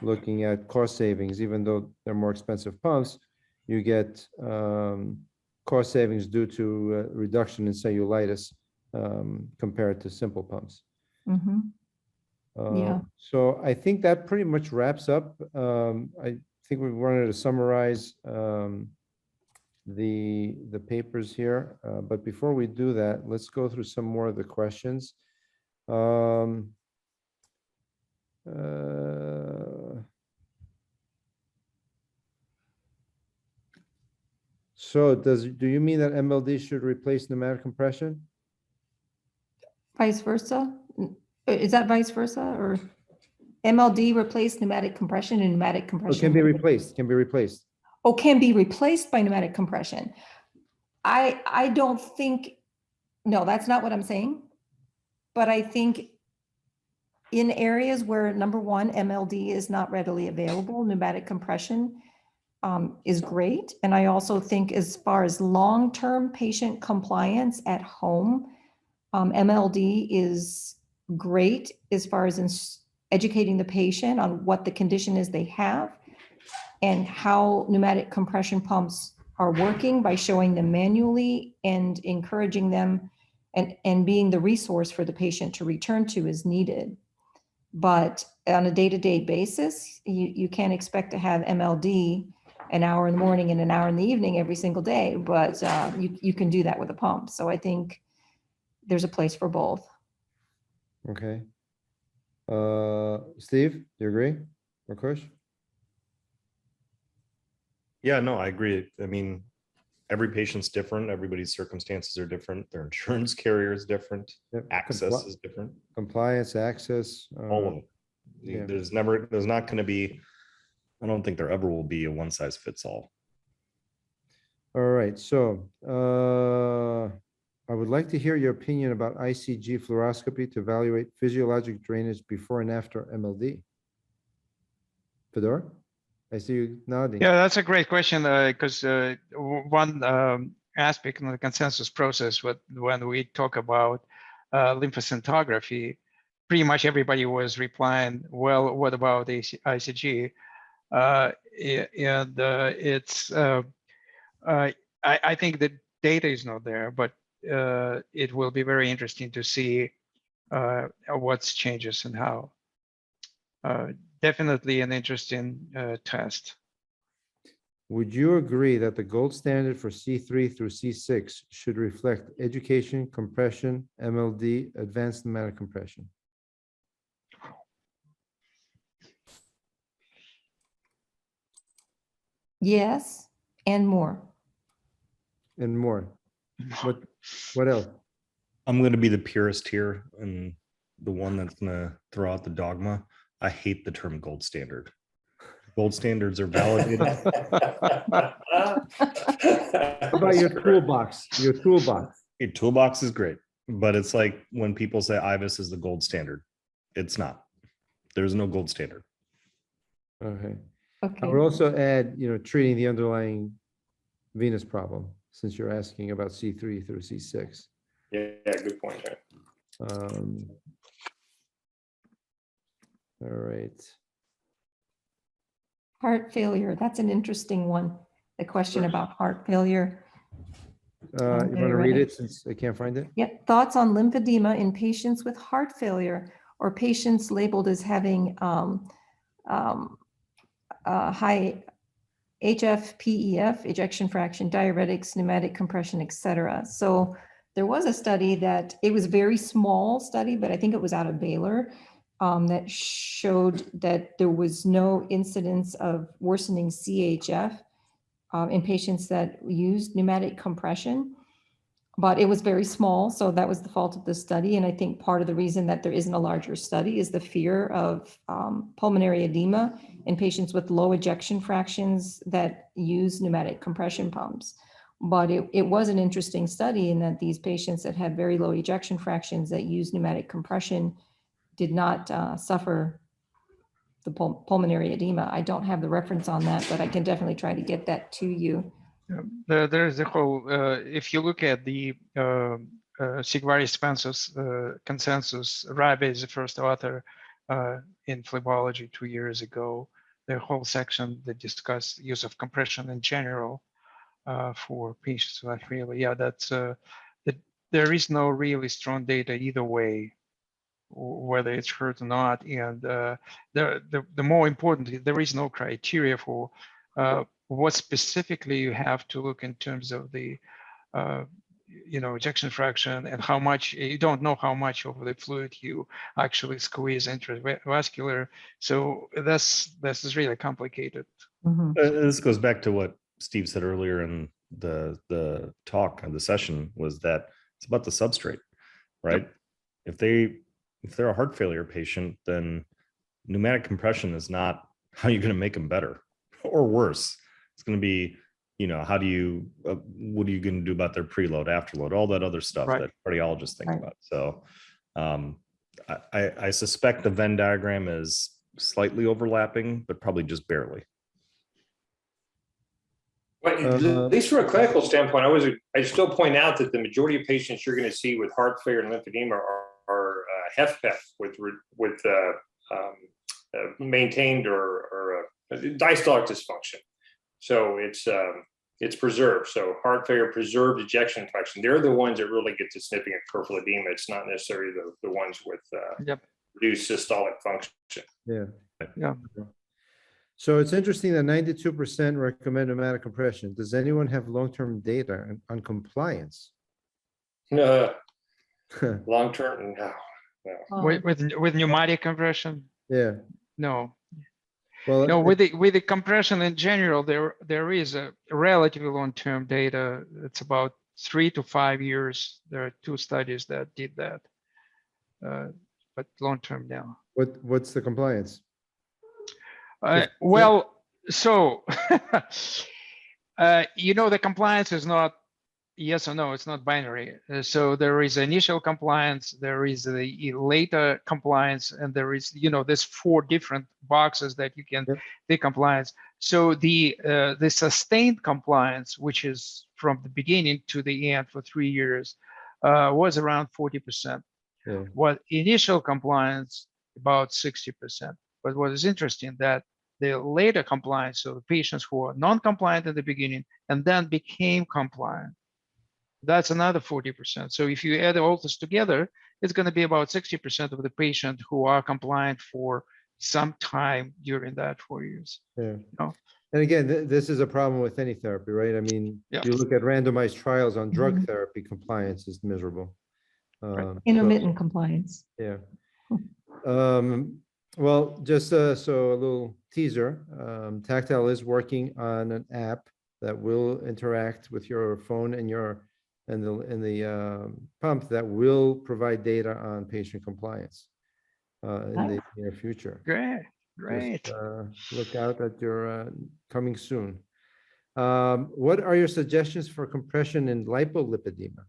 looking at cost savings. Even though they're more expensive pumps, you get cost savings due to reduction in cellulitis compared to simple pumps. Yeah. So I think that pretty much wraps up. I think we wanted to summarize the papers here, but before we do that, let's go through some more of the questions. So do you mean that MLD should replace pneumatic compression? Vice versa? Is that vice versa, or MLD replace pneumatic compression and pneumatic compression? It can be replaced, can be replaced. Oh, can be replaced by pneumatic compression. I don't think, no, that's not what I'm saying. but I think in areas where, number one, MLD is not readily available, pneumatic compression is great. And I also think as far as long-term patient compliance at home, MLD is great as far as educating the patient on what the condition is they have and how pneumatic compression pumps are working by showing them manually and encouraging them and being the resource for the patient to return to as needed. But on a day-to-day basis, you can't expect to have MLD an hour in the morning and an hour in the evening every single day, but you can do that with a pump. So I think there's a place for both. Okay. Steve, do you agree? Or Kush? Yeah, no, I agree. I mean, every patient's different. Everybody's circumstances are different. Their insurance carrier is different. Yep. Access is different. Compliance, access. All of it. yeah. There's not going to be, I don't think there ever will be a one size fits all. All right, so I would like to hear your opinion about ICG fluoroscopy to evaluate physiologic drainage before and after MLD. Fedor, I see you nodding. Yeah, that's a great question because one aspect in the consensus process, when we talk about lymphoscintigraphy, pretty much everybody was replying, well, what about ICG? I think the data is not there, but it will be very interesting to see what's changes and how. Definitely an interesting test. Would you agree that the gold standard for C3 through C6 should reflect education, compression, MLD, advanced pneumatic compression? Yes, and more. And more? What else? I'm going to be the purist here and the one that's going to throw out the dogma. I hate the term gold standard. Gold standards are validated. How about your toolbox? Your toolbox. Your toolbox is great, but it's like when people say IVUS is the gold standard. It's not. There's no gold standard. Okay. Okay. I would also add, treating the underlying venous problem, since you're asking about C3 through C6. Yeah, good point. All right. Heart failure, that's an interesting one. The question about heart failure. You want to read it since I can't find it? Yeah, thoughts on lymphedema in patients with heart failure or patients labeled as having high HFpEF, ejection fraction, diuretics, pneumatic compression, etc. So there was a study that, it was a very small study, but I think it was out of Baylor, that showed that there was no incidence of worsening CHF in patients that used pneumatic compression. But it was very small, so that was the fault of the study. And I think part of the reason that there isn't a larger study is the fear of pulmonary edema in patients with low ejection fractions that use pneumatic compression pumps. But it was an interesting study in that these patients that had very low ejection fractions that use pneumatic compression did not suffer the pulmonary edema. I don't have the reference on that, but I can definitely try to get that to you. There's the whole, if you look at the Sigvaris-Spencer's consensus, Rabe is the first author in phlebology 2 years ago. The whole section that discussed use of compression in general for patients with heart failure. Yeah, that's there is no really strong data either way, whether it's hurt or not. And the more important, there is no criteria for what specifically you have to look in terms of the ejection fraction and how much. You don't know how much of the fluid you actually squeeze intravascular. So this is really complicated. Mhm. This goes back to what Steve said earlier in the talk of the session, was that it's about the substrate, right? If they're a heart failure patient, then pneumatic compression is not how you're going to make them better or worse. It's going to be, what are you going to do about their preload, afterload, all that other stuff Right. that cardiologists think Right. about. So I suspect the Venn diagram is slightly overlapping, but probably just barely. But at least from a clinical standpoint, I still point out that the majority of patients you're going to see with heart failure and lymphedema are HFpEF with maintained or diastolic dysfunction. So it's preserved. So heart failure, preserved ejection fraction. They're the ones that really get to significant peripheral edema. It's not necessarily the ones with Yep. reduced systolic function. Yeah. Yeah. So it's interesting that 92% recommend pneumatic compression. Does anyone have long-term data on compliance? No, long term, no. Oh, With pneumatic compression? Yeah, No. well, No, with the compression in general, there is a relatively long-term data. It's about 3 to 5 years. There are 2 studies that did that. But long-term now. what's the compliance? Well, so the compliance is not yes or no. It's not binary. So there is initial compliance, there is the later compliance, and there is there's 4 different boxes that you can take compliance. So the sustained compliance, which is from the beginning to the end for 3 years, was around 40%. Yeah. What initial compliance about 60%. But what is interesting that the later compliance, so the patients who are non-compliant at the beginning and then became compliant, that's another 40%. So if you add all this together, it's going to be about 60% of the patient who are compliant for some time during that 4 years. Yeah. No. And again, this is a problem with any therapy, right? I mean, Yeah. you look at randomized trials on drug Mhm. therapy, compliance is miserable. So- Intermittent compliance. Yeah. Well, just so a little teaser, Tactile is working on an app that will interact with your phone and the pump that will provide data on patient compliance in the near future. Great, great. Just, look out that you're coming soon. What are your suggestions for compression in lymphedema?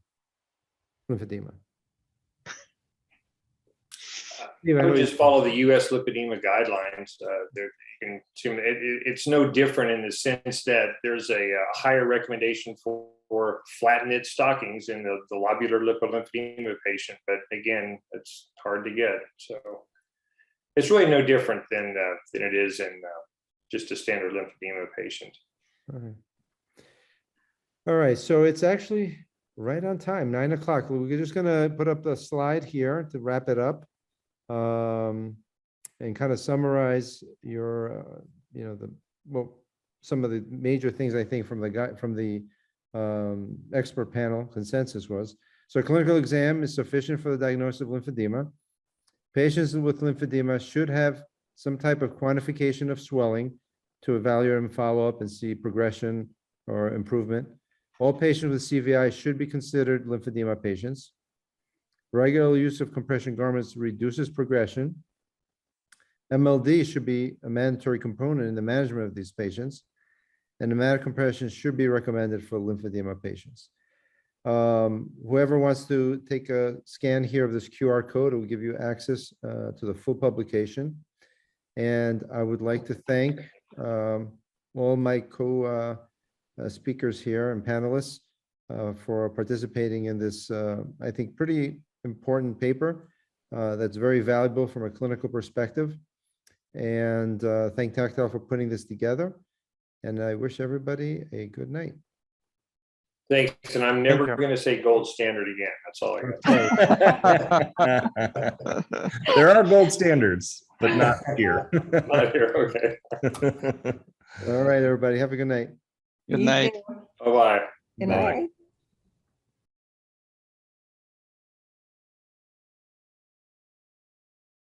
Steve, I I know would you- just follow the US lipedema guidelines. You can assume it's no different in the sense that there's a higher recommendation for flat knit stockings in the lobular lipolymphedema patient, but again, it's hard to get. So it's really no different than it is in just a standard lymphedema patient. All right, so it's actually right on time, 9 o'clock. We're just gonna put up the slide here to wrap it up. And kind of summarize your, some of the major things I think from the expert panel consensus was. So clinical exam is sufficient for the diagnosis of lymphedema. Patients with lymphedema should have some type of quantification of swelling to evaluate and follow up and see progression or improvement. All patients with CVI should be considered lymphedema patients. Regular use of compression garments reduces progression. MLD should be a mandatory component in the management of these patients. And pneumatic compression should be recommended for lymphedema patients. Whoever wants to take a scan here of this QR code, it will give you access to the full publication. And I would like to thank all my speakers here and panelists for participating in this, I think, pretty important paper that's very valuable from a clinical perspective. And thank Tactile for putting this together. And I wish everybody a good night. Thanks, and I'm never going to say gold standard again. That's all I got. There are gold standards, but not here. Not here, okay. All right, everybody, have a good night. Good night. Bye-bye. Good night.